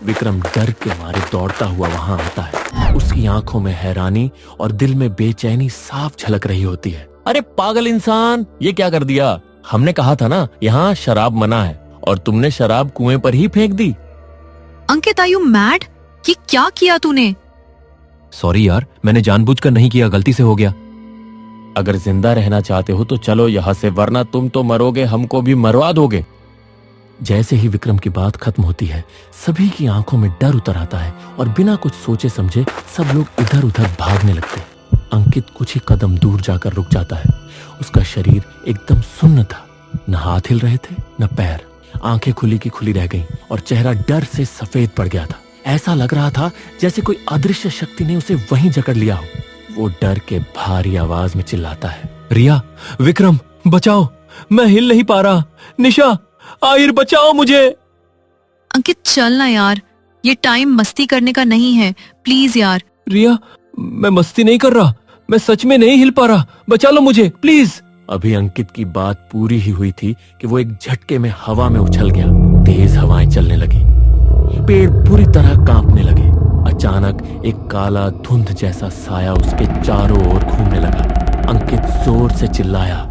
विक्रम डर के मारे दौड़ता हुआ वहां आता है। उसकी आंखों में हैरानी और दिल में बेचैनी साफ झलक रही होती है। अरे पागल इंसान, ये क्या कर दिया? हमने कहा था ना यहाँ शराब मना है, और तुमने शराब कुएं पर ही फेंक दी। अंकित, आर यू मैड? ये क्या किया तूने? सॉरी यार, मैंने जानबूझकर नहीं किया, गलती से हो गया। अगर जिंदा रहना चाहते हो तो चलो यहाँ से, वरना तुम तो मरोगे, हमको भी मरवा दोगे। जैसे ही विक्रम की बात खत्म होती है, सभी की आंखों में डर उतर आता है और बिना कुछ सोचे समझे सब लोग इधर उधर भागने लगते हैं। अंकित कुछ ही कदम दूर जाकर रुक जाता है। उसका शरीर एकदम सुन्न था, न हाथ हिल रहे थे न पैर। आंखें खुली की खुली रह गईं और चेहरा डर से सफेद पड़ गया था। ऐसा लग रहा था जैसे कोई अदृश्य शक्ति ने उसे वहीं जकड़ लिया हो। वो डर के भारी आवाज में चिल्लाता है, रिया, विक्रम, बचाओ, मैं हिल नहीं पा रहा। निशा, आहिर, बचाओ मुझे। अंकित चल ना यार, ये टाइम मस्ती करने का नहीं है, प्लीज यार। रिया, मैं मस्ती नहीं कर रहा, मैं सच में नहीं हिल पा रहा, बचा लो मुझे प्लीज। अभी अंकित की बात पूरी ही हुई थी कि वो एक झटके में हवा में उछल गया। तेज हवाएं चलने लगी, पेड़ पूरी तरह कांपने लगे। अचानक एक काला धुंध जैसा साया उसके चारों ओर घूमने लगा। अंकित जोर से चिल्लाया,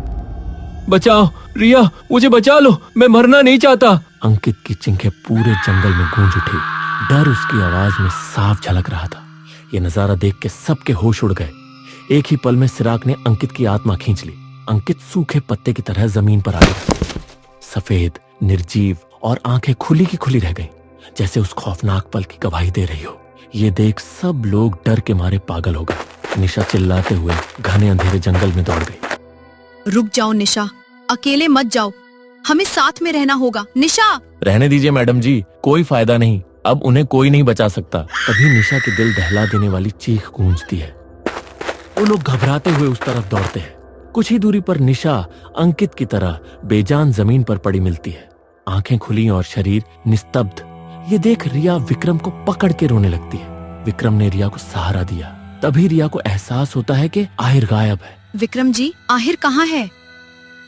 बचाओ रिया, मुझे बचा लो, मैं मरना नहीं चाहता। अंकित की चिंखें पूरे जंगल में गूंज उठी। डर उसकी आवाज में साफ झलक रहा था। यह नजारा देख के सबके होश उड़ गए। एक ही पल में सिराक ने अंकित की आत्मा खींच ली। अंकित सूखे पत्ते की तरह जमीन पर आ गया, सफेद, निर्जीव और आंखें खुली की खुली रह गईं, जैसे उस खौफनाक पल की गवाही दे रही हो। ये देख सब लोग डर के मारे पागल हो गए। निशा चिल्लाते हुए घने अंधेरे जंगल में दौड़ गई। रुक जाओ निशा, अकेले मत जाओ, हमें साथ में रहना होगा। निशा! रहने दीजिए मैडम जी, कोई फायदा नहीं, अब उन्हें कोई नहीं बचा सकता। तभी निशा के दिल दहला देने वाली चीख गूंजती है। वो लोग घबराते हुए उस तरफ दौड़ते हैं। कुछ ही दूरी पर निशा अंकित की तरह बेजान जमीन पर पड़ी मिलती है, आंखें खुली और शरीर निस्तब्ध। ये देख रिया विक्रम को पकड़ के रोने लगती है। विक्रम ने रिया को सहारा दिया। तभी रिया को एहसास होता है कि आहिर गायब है। विक्रम जी, आहिर कहाँ है?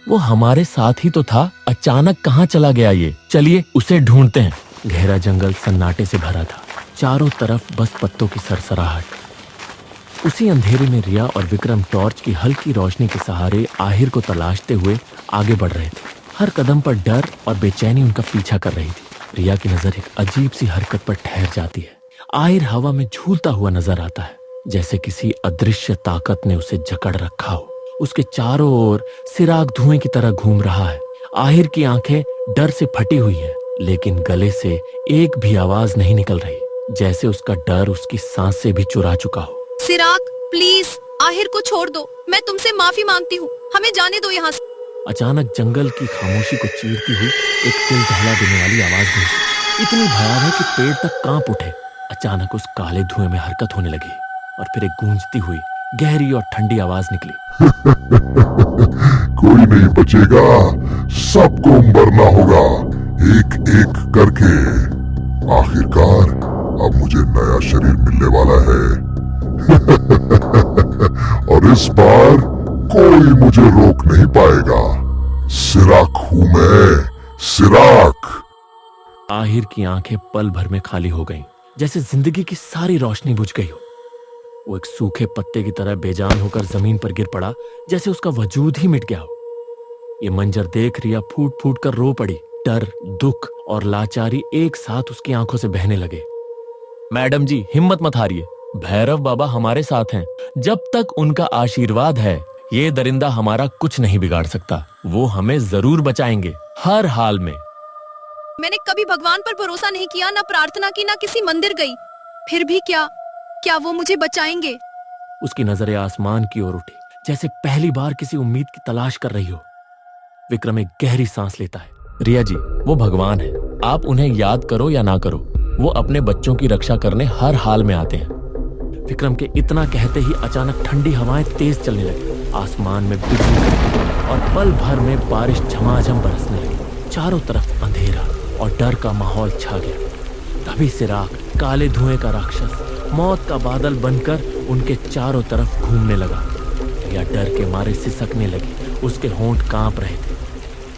वो हमारे साथ ही तो था, अचानक कहाँ चला गया ये? चलिए उसे ढूंढते हैं। गहरा जंगल सन्नाटे से भरा था, चारों तरफ बस पत्तों की सरसराहट। उसी अंधेरे में रिया और विक्रम टॉर्च की हल्की रोशनी के सहारे आहिर को तलाशते हुए आगे बढ़ रहे थे। हर कदम पर डर और बेचैनी उनका पीछा कर रही थी। रिया की नजर एक अजीब सी हरकत पर ठहर जाती है। आहिर हवा में झूलता हुआ नजर आता है, जैसे किसी अदृश्य ताकत ने उसे जकड़ रखा हो। उसके चारों ओर सिराग धुएं की तरह घूम रहा है। आहिर की आंखें डर से फटी हुई हैं, लेकिन गले से एक भी आवाज नहीं निकल रही, जैसे उसका डर उसकी सांस से भी चुरा चुका हो। सिराग, प्लीज आहिर को छोड़ दो, मैं तुमसे माफी मांगती हूँ, हमें जाने दो यहाँ से। अचानक जंगल की खामोशी को चीरती हुई एक दिल दहला देने वाली आवाज गूंजी, इतनी भयावह कि पेड़ तक कांप उठे। अचानक उस काले धुएं में हरकत होने लगी और फिर एक गूंजती हुई गहरी और ठंडी आवाज निकली। कोई नहीं बचेगा, सबको मरना होगा, एक एक करके। आखिरकार अब मुझे नया शरीर मिलने वाला है। और इस बार कोई मुझे रोक नहीं पाएगा। सिराक हूं मैं, सिराक। आहिर की आंखें पल भर में खाली हो गईं, जैसे जिंदगी की सारी रोशनी बुझ गई हो। वो एक सूखे पत्ते की तरह बेजान होकर जमीन पर गिर पड़ा, जैसे उसका वजूद ही मिट गया हो। ये मंजर देख रिया फूट फूट कर रो पड़ी। डर, दुख और लाचारी एक साथ उसकी आंखों से बहने लगे। मैडम जी, हिम्मत मत हारिए, भैरव बाबा हमारे साथ हैं। जब तक उनका आशीर्वाद है, ये दरिंदा हमारा कुछ नहीं बिगाड़ सकता। वो हमें जरूर बचाएंगे, हर हाल में। मैंने कभी भगवान पर भरोसा नहीं किया, ना प्रार्थना की, ना किसी मंदिर गई, फिर भी क्या वो मुझे बचाएंगे? उसकी नजरें आसमान की ओर उठी, जैसे पहली बार किसी उम्मीद की तलाश कर रही हो। विक्रम एक गहरी सांस लेता है। रिया जी, वो भगवान है, आप उन्हें याद करो या ना करो, वो अपने बच्चों की रक्षा करने हर हाल में आते हैं। विक्रम के इतना कहते ही अचानक ठंडी हवाएं तेज चलने लगी। आसमान में बिजली कड़की और पल भर में बारिश झमाझम बरसने लगी। चारों तरफ अंधेरा और डर का माहौल छा गया। तभी सिराग, काले धुएं का राक्षस, मौत का बादल बनकर उनके चारों तरफ घूमने लगा। रिया डर के मारे सिसकने लगी, उसके होंठ कांप रहे थे।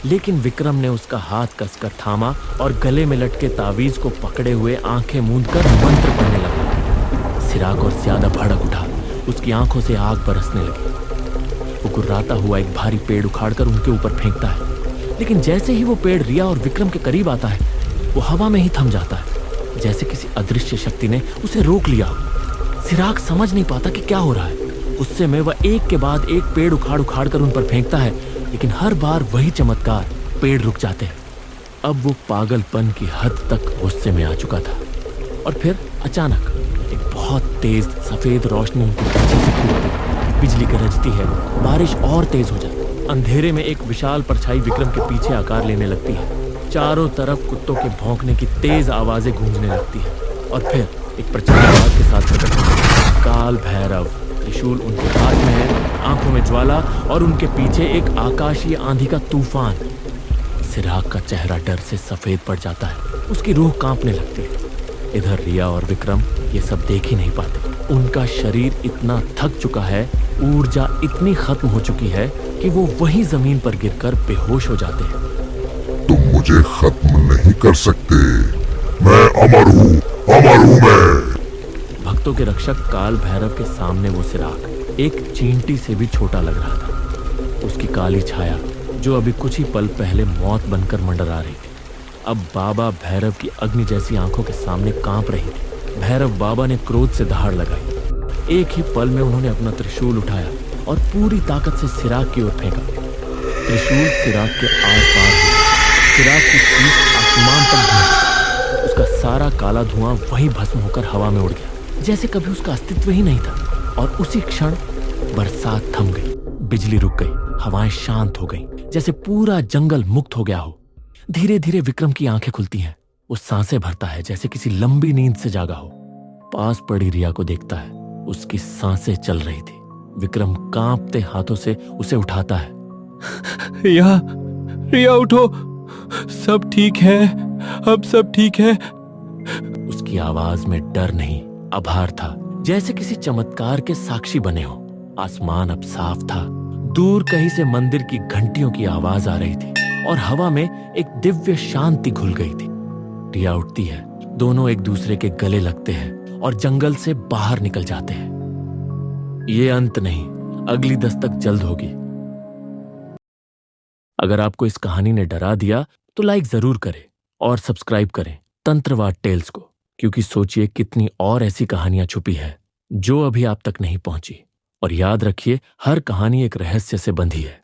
लेकिन विक्रम ने उसका हाथ कसकर थामा और गले में लटके तावीज को पकड़े हुए आंखें मूंदकर मंत्र पढ़ने लगा। सिराग और ज्यादा भड़क उठा, उसकी आंखों से आग बरसने लगी। वो गुर्राता हुआ एक भारी पेड़ उखाड़कर उनके ऊपर फेंकता है, लेकिन जैसे ही वो पेड़ रिया और विक्रम के करीब आता है, वो हवा में ही थम जाता है, जैसे किसी अदृश्य शक्ति ने उसे रोक लिया। सिराग समझ नहीं पाता कि क्या हो रहा है। गुस्से में वह एक के बाद एक पेड़ उखाड़ कर उन पर फेंकता है, लेकिन हर बार वही चमत्कार, पेड़ रुक जाते हैं। अब वो पागलपन की हद तक गुस्से में आ चुका था। और फिर अचानक एक बहुत तेज सफेद रोशनी उनके पीछे से फूटती, बिजली गरजती है, बारिश और तेज हो जाती। अंधेरे में एक विशाल परछाई विक्रम के पीछे आकार लेने लगती है। चारों तरफ कुत्तों के भौंकने की तेज आवाजें गूंजने लगती है। और फिर एक प्रचंड आवाज के साथ प्रकट होता है काल भैरव। त्रिशूल उनके हाथ में है, आंखों में ज्वाला, और उनके पीछे एक आकाशीय आंधी का तूफान। सिराग का चेहरा डर से सफेद पड़ जाता है, उसकी रूह कांपने लगती है। इधर रिया और विक्रम ये सब देख ही नहीं पाते। उनका शरीर इतना थक चुका है, ऊर्जा इतनी खत्म हो चुकी है कि वो वहीं जमीन पर गिरकर बेहोश हो जाते हैं। तुम मुझे खत्म नहीं कर सकते, मैं अमर हूँ मैं। भक्तों के रक्षक काल भैरव के सामने वो सिराग एक चींटी से भी छोटा लग रहा था। उसकी काली छाया, जो अभी कुछ ही पल पहले मौत बनकर मंडरा रही थी, अब बाबा भैरव की अग्नि जैसी आंखों के सामने कांप रही थी। भैरव बाबा ने क्रोध से दहाड़ लगाई। एक ही पल में उन्होंने अपना त्रिशूल उठाया और पूरी ताकत से सिराग की ओर फेंका। त्रिशूल सिराग के आर पार हुआ। सिराग की चीख आसमान तक गूंजी। उसका सारा काला धुआं वहीं भस्म होकर हवा में उड़ गया, जैसे कभी उसका अस्तित्व ही नहीं था। और उसी क्षण बरसात थम गई, बिजली रुक गई, हवाएं शांत हो गईं, जैसे पूरा जंगल मुक्त हो गया हो। धीरे धीरे विक्रम की आंखें खुलती हैं। वो सांसें भरता है, जैसे किसी लंबी नींद से जागा हो। पास पड़ी रिया को देखता है, उसकी सांसें चल रही थी। विक्रम कांपते हाथों से उसे उठाता है। रिया उठो, सब ठीक है, अब सब ठीक है। उसकी आवाज में डर नहीं, आभार था, जैसे किसी चमत्कार के साक्षी बने हो। आसमान अब साफ था। दूर कहीं से मंदिर की घंटियों की आवाज आ रही थी और हवा में एक दिव्य शांति घुल गई थी। रिया उठती है, दोनों एक दूसरे के गले लगते हैं और जंगल से बाहर निकल जाते हैं। ये अंत नहीं, अगली दस्तक जल्द होगी। अगर आपको इस कहानी ने डरा दिया तो लाइक जरूर करें और सब्सक्राइब करें तंत्रवाद टेल्स को, क्योंकि सोचिए कितनी और ऐसी कहानियां छुपी है जो अभी आप तक नहीं पहुंची। और याद रखिए, हर कहानी एक रहस्य से बंधी है।